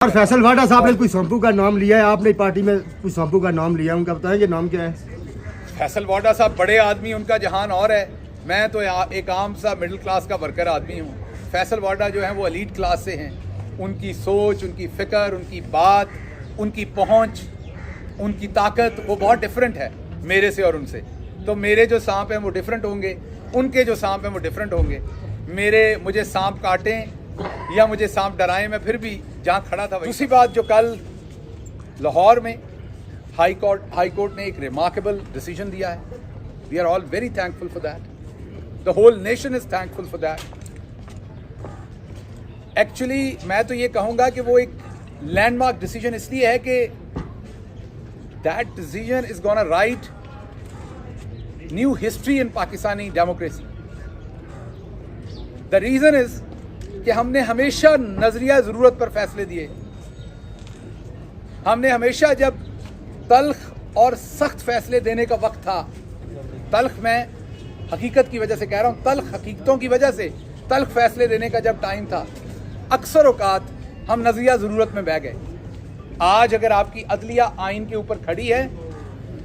और फैसल वाडा साहब ने कोई शैम्पू का नाम लिया है, आपने पार्टी में कोई शैम्पू का नाम लिया है, उनका बताएं ये नाम क्या है? फैसल वाडा साहब बड़े आदमी, उनका जहान और है। मैं तो एक आम सा मिडिल क्लास का वर्कर आदमी हूँ। फैसल वाडा जो है वो एलीट क्लास से हैं। उनकी सोच, उनकी फ़िक्र, उनकी बात, उनकी पहुँच, उनकी ताकत वो बहुत डिफरेंट है मेरे से और उनसे। तो मेरे जो सांप हैं वो डिफरेंट होंगे, उनके जो सांप हैं वो डिफरेंट होंगे। मुझे सांप काटें या मुझे सांप डराएं, मैं फिर भी जहाँ खड़ा था। दूसरी बात, जो कल लाहौर में हाई कोर्ट ने एक रिमार्केबल डिसीजन दिया है, we are all very thankful for that, the whole nation is thankful for that. Actually मैं तो ये कहूँगा कि वो एक लैंडमार्क डिसीजन इसलिए है कि that decision is gonna write new history in Pakistani democracy. The reason is कि हमने हमेशा नजरिया ज़रूरत पर फैसले दिए। हमने हमेशा, जब तल्ख और सख्त फैसले देने का वक्त था, तल्ख मैं हकीकत की वजह से कह रहा हूँ, तल्ख हकीकतों की वजह से तल्ख फैसले देने का जब टाइम था, अक्सर औकात हम नजरिया ज़रूरत में बह गए। आज अगर आपकी अदलिया आइन के ऊपर खड़ी है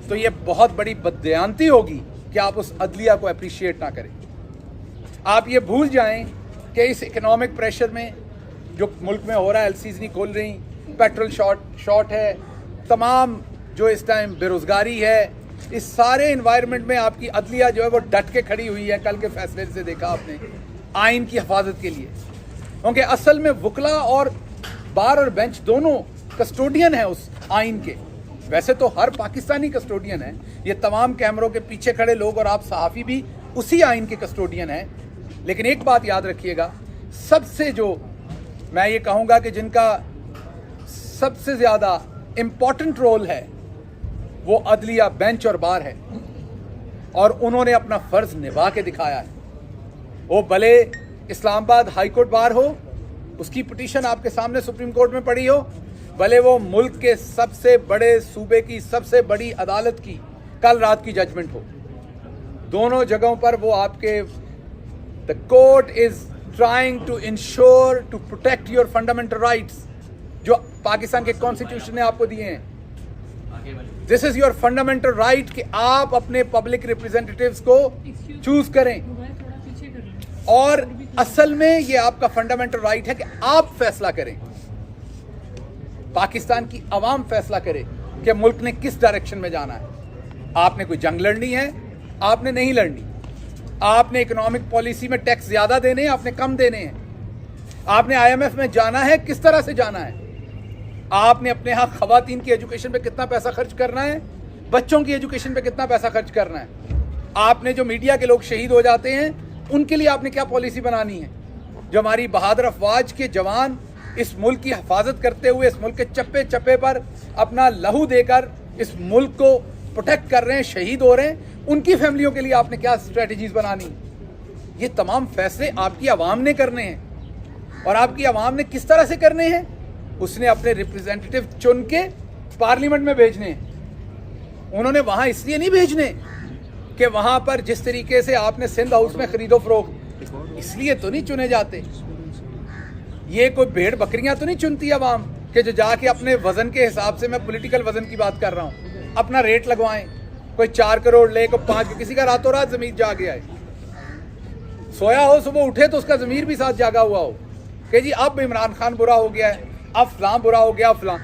तो ये बहुत बड़ी बददयांती होगी कि आप उस अदलिया को अप्रिशिएट ना करें। आप ये भूल जाएं कि इस इकोनॉमिक प्रेशर में जो मुल्क में हो रहा है, एलसीज नहीं खोल रही, पेट्रोल शॉर्ट है, तमाम जो इस टाइम बेरोज़गारी है, इस सारे इन्वायरमेंट में आपकी अदलिया जो है वो डट के खड़ी हुई है। कल के फैसले से देखा आपने, आइन की हिफाजत के लिए, क्योंकि असल में वकला और बार और बेंच दोनों कस्टोडियन है उस आइन के। वैसे तो हर पाकिस्तानी कस्टोडियन है, ये तमाम कैमरों के पीछे खड़े लोग और आप सहाफ़ी भी उसी आइन के कस्टोडियन हैं। लेकिन एक बात याद रखिएगा, सबसे जो मैं ये कहूँगा कि जिनका सबसे ज़्यादा इम्पॉर्टेंट रोल है वो अदलिया, बेंच और बार है, और उन्होंने अपना फ़र्ज़ निभा के दिखाया है। वो भले इस्लामाबाद हाई कोर्ट बार हो, उसकी पिटीशन आपके सामने सुप्रीम कोर्ट में पड़ी हो, भले वो मुल्क के सबसे बड़े सूबे की सबसे बड़ी अदालत की कल रात की जजमेंट हो, दोनों जगहों पर वो आपके the court is trying to ensure to protect your fundamental rights जो पाकिस्तान के कॉन्स्टिट्यूशन ने आपको दिए हैं। This is your fundamental right कि आप अपने पब्लिक रिप्रेजेंटेटिव्स को चूज करें, और असल में ये आपका फंडामेंटल राइट है कि आप फैसला करें, पाकिस्तान की आवाम फैसला करे कि मुल्क ने किस डायरेक्शन में जाना है। आपने कोई जंग लड़नी है, आपने नहीं लड़नी। आपने इकोनॉमिक पॉलिसी में टैक्स ज्यादा देने हैं, आपने कम देने हैं। आपने आईएमएफ में जाना है, किस तरह से जाना है। आपने अपने यहाँ खवातीन की एजुकेशन पे कितना पैसा खर्च करना है, बच्चों की एजुकेशन पे कितना पैसा खर्च करना है। आपने जो मीडिया के लोग शहीद हो जाते हैं उनके लिए आपने क्या पॉलिसी बनानी है। जो हमारी बहादुर अफवाज के जवान इस मुल्क की हिफाजत करते हुए इस मुल्क के चप्पे चप्पे पर अपना लहू देकर इस मुल्क को प्रोटेक्ट कर रहे हैं, शहीद हो रहे हैं, उनकी फैमिलियों के लिए आपने क्या स्ट्रेटजीज बनानी। ये तमाम फैसले आपकी आवाम ने करने हैं, और आपकी आवाम ने किस तरह से करने हैं, उसने अपने रिप्रेजेंटेटिव चुन के पार्लियामेंट में भेजने हैं। उन्होंने वहाँ इसलिए नहीं भेजने कि वहाँ पर जिस तरीके से आपने सिंध हाउस में खरीदो फरोख्त, इसलिए तो नहीं चुने जाते। ये कोई भेड़ बकरियां तो नहीं चुनती आवाम कि जो जाके अपने वजन के हिसाब से, मैं पॉलिटिकल वजन की बात कर रहा हूँ, अपना रेट लगवाएं। कोई 4 करोड़ ले, कोई 5, किसी का रातों रात जमीर जाग गया है, सोया हो, सुबह उठे तो उसका जमीर भी साथ जागा हुआ हो कि जी अब इमरान खान बुरा हो गया है, अब फलां बुरा हो गया, फलां।